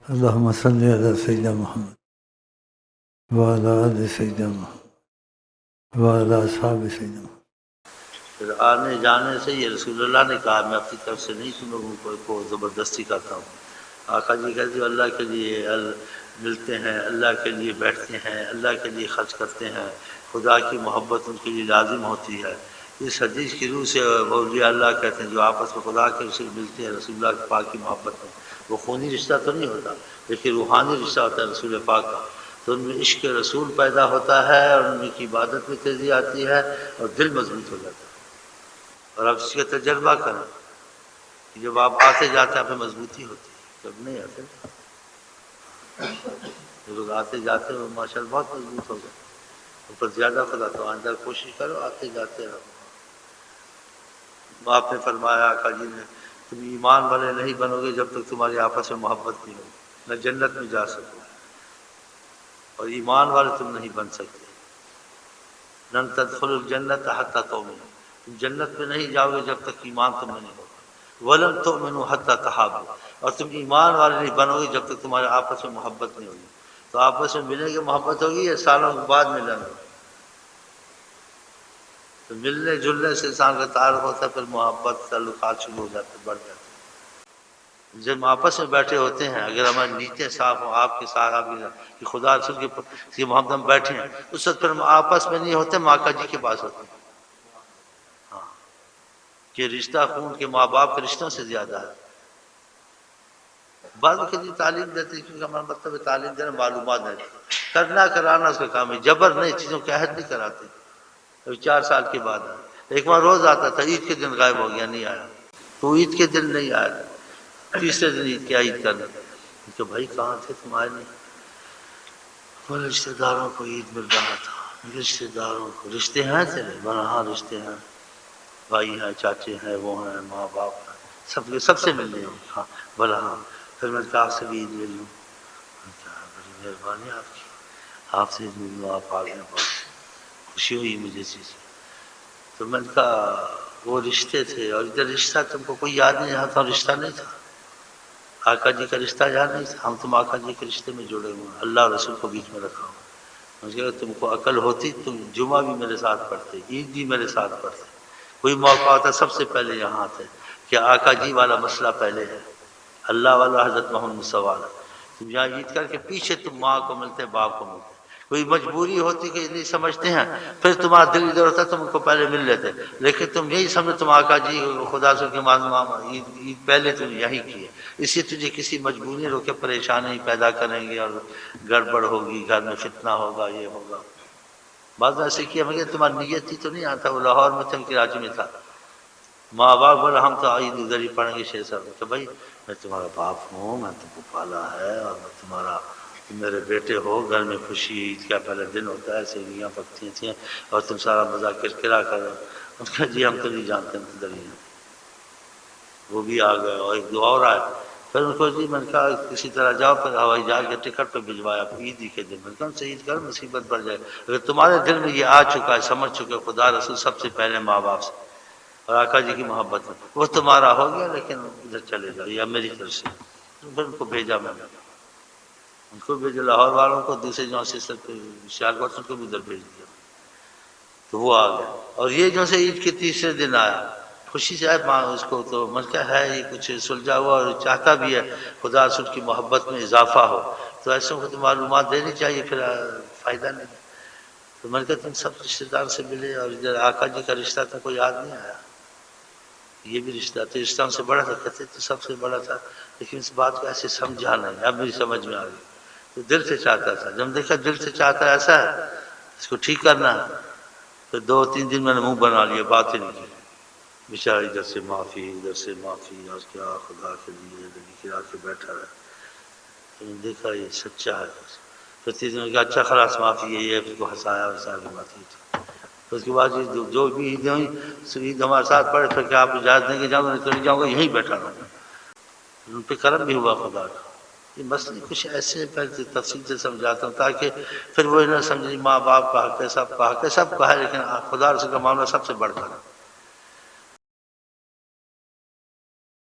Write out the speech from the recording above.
اللہم صلی علی سیدنا محمد وعلی آل سیدنا محمد وعلی اصحاب سیدنا محمد۔ پھر آنے جانے سے یہ رسول اللہ نے کہا میں اپنی طرف سے نہیں تم لوگوں کو زبردستی کرتا ہوں۔ آقا جی کہتے ہیں اللہ کے لیے ملتے ہیں، اللہ کے لیے بیٹھتے ہیں، اللہ کے لیے خرچ کرتے ہیں، خدا کی محبت ان کے لیے لازم ہوتی ہے۔ اس حدیث کی روح سے اولیاء اللہ کہتے ہیں جو آپس میں خدا کے رسول ملتے ہیں رسول اللہ کے پاک کی محبت میں، وہ خونی رشتہ تو نہیں ہوتا لیکن روحانی رشتہ ہوتا ہے رسول پاک کا، تو ان میں عشق رسول پیدا ہوتا ہے اور ان کی عبادت میں تیزی آتی ہے اور دل مضبوط ہو جاتا ہے۔ اور آپ اس کا تجربہ کریں کہ جب آپ آتے جاتے ہیں آپ میں مضبوطی ہوتی ہے، جب نہیں آتے جو لوگ آتے جاتے ہیں وہ ماشاء اللہ بہت مضبوط ہو گئے، اوپر زیادہ خدا تو اندر کوشش کرو آتے جاتے رہو۔ آپ نے فرمایا آقا جی نے تم ایمان والے نہیں بنو گے جب تک تمہاری آپس میں محبت نہیں ہوگی، نہ جنت میں جا سکو، اور ایمان والے تم نہیں بن سکتے۔ لن تدخلوا الجنت حتی تؤمنوا، تم جنت میں نہیں جاؤ گے جب تک ایمان تم میں نہیں ہوگا۔ ولن تؤمنوا حتی تحابوا، اور تم ایمان والے نہیں بنو گے جب تک تمہارے آپس میں محبت نہیں ہوگی۔ تو آپس میں ملیں گے محبت ہوگی یا سالوں کے بعد ملیں گے؟ تو ملنے جلنے سے انسان کا تعارف ہوتا ہے، پھر محبت تعلقات شروع ہو جاتے بڑھ جاتے ہیں۔ جب آپس میں بیٹھے ہوتے ہیں اگر ہماری نیتیں صاف ہوں آپ کے ساتھ آپ کہ خدا رسول کی محبت میں بیٹھے ہیں، اس وقت پھر ہم آپس میں نہیں ہوتے، ماں جی کے پاس ہوتے ہیں۔ ہاں کہ رشتہ خون کے ماں باپ کے رشتوں سے زیادہ ہے۔ بعض کے لیے تعلیم دیتے ہیں کیونکہ ہمارا مطلب ہے تعلیم دینا، معلومات دینا، کرنا کرانا اس کا کام ہے، جبر نہیں، چیزوں کے عہد نہیں کراتے۔ ابھی 4 سال کے بعد ایک بار روز آتا تھا، عید کے دن غائب ہو گیا، نہیں آیا، تو عید کے دن نہیں آیا، تیسرے دن عید کیا عید کرنا، کہ بھائی کہاں تھے تم آئے نہیں؟ بولے رشتے داروں کو عید مل رہا تھا، رشتے داروں کو، رشتے ہیں تیرے؟ بولا ہاں رشتے ہیں، بھائی ہیں، چاچے ہیں، وہ ہیں، ماں باپ ہیں، سب سے مل رہے ہیں۔ ہاں بولا ہاں، پھر میں کہا آپ سے بھی عید مل لوں، بڑی مہربانی آپ کی، آپ سے عید مل لوں، آپ آ گئے، بہت خوشی ہوئی مجھے چیز۔ تو میں نے کہا وہ رشتے تھے، اور ادھر رشتہ تم کو کوئی یاد نہیں آتا، رشتہ نہیں تھا، آقا جی کا رشتہ یاد نہیں تھا، ہم تم آقا جی کے رشتے میں جڑے ہوئے ہیں، اللہ رسول کو بیچ میں رکھا ہوں۔ مجھے کہا تم کو عقل ہوتی تم جمعہ بھی میرے ساتھ پڑھتے، عید بھی میرے ساتھ پڑھتے، کوئی موقع ہوتا سب سے پہلے یہاں آتے کہ آقا جی والا مسئلہ پہلے ہے، اللہ والا حضرت محمد سوال ہے، تم یہاں عید کر کے پیچھے تم ماں کو ملتے باپ کو ملتے، کوئی مجبوری ہوتی کہ نہیں سمجھتے ہیں پھر تمہارا دل ادھر ہوتا تم ان کو پہلے مل لیتے، لیکن تم یہی سمجھو تم آقا جی خدا سے کے عید پہلے تم یہی کیے، اسی تجھے کسی مجبوری رو کے پریشانی پیدا کریں گے اور گڑبڑ ہوگی، گھر میں فتنہ ہوگا، یہ ہوگا۔ بعض ایسے کیا مگر تمہاری نیت تھی تو نہیں آتا، وہ لاہور میں تم کراچی میں تھا، ماں باپ بولا ہم تو عید ادھر ہی پڑھیں گے 6 سال، کہ بھائی میں تمہارا باپ ہوں، میں تم کو پالا ہے، اور میں تمہارا میرے بیٹے ہو، گھر میں خوشی عید کا پہلا دن ہوتا ہے، سیویاں پکتی تھیں اور تم سارا مزہ کرکرا کر، ان کا جی ہم تو نہیں جانتے، ہم تو نہیں۔ وہ بھی آ گئے اور ایک دو اور آئے، پھر ان کو جی میں نے کہا کسی طرح جاؤ، پھر ہوائی جہاز کے ٹکٹ پہ بھجوایا، عید ہی کے دن میں نے کہا ان سے عید کر مصیبت بڑھ جائے، اگر تمہارے دل میں یہ آ چکا ہے، سمجھ چکے خدا رسول سب سے پہلے ماں باپ سے اور آقا جی کی محبت میں، وہ تمہارا ہو گیا، لیکن ادھر چلے جاؤ یا میری طرف سے، پھر ان کو بھیجا میں نے، ان کو بھیجا لاہور والوں کو، دوسرے جو سسٹر سیالکوٹ ان کو بھی ادھر بھیج دیا، تو وہ آ گیا، اور یہ جو سے عید کے تیسرے دن آیا، خوشی سے آئے ماں اس کو، تو من کیا ہے یہ کچھ سلجھا ہوا اور چاہتا بھی ہے خدا رسول کی محبت میں اضافہ ہو، تو ایسوں کو تو معلومات دینی چاہیے، پھر فائدہ نہیں۔ تو میں نے کہا تم سب رشتے دار سے ملے اور ادھر آقا جی کا رشتہ تم کو یاد نہیں آیا؟ یہ بھی رشتہ تو رشتہ ان سے بڑا تھا، کہتے تو سب سے بڑا تھا، لیکن اس بات کو ایسے سمجھا نہیں، اب بھی سمجھ میں آ گئی، تو دل سے چاہتا تھا، جب دیکھا دل سے چاہتا ہے ایسا ہے اس کو ٹھیک کرنا ہے، پھر 2-3 دن میں نے منہ بنا لیا، بات ہی نہیں کی، بیچارہ ادھر سے معافی ادھر سے معافی، اور کیا خدا کے لیے گرا کے بیٹھا رہا، تو میں نے دیکھا یہ سچا ہے، پھر 3 دن میں کہا اچھا خلاص معافی ہے، یہ پھر کو ہنسایا وسایا کے معافی تھی، اس کے بعد جو بھی عیدیں ہوئی عید ہمارے ساتھ پڑے، پھر کہ آپ اجازت دیں گے جاؤں گا، نہیں تو نہیں جاؤں گا، یہیں بیٹھا رہوں گا، ان پہ کرم بھی ہوا خدا کا۔ یہ مسئلے کچھ ایسے پہلے تفصیل سے سمجھاتا ہوں تاکہ پھر وہ نہ سمجھے ماں باپ کا حق ہے، سب کا حق ہے، سب کا ہے، لیکن خدا رسول کا معاملہ سب سے بڑھ کر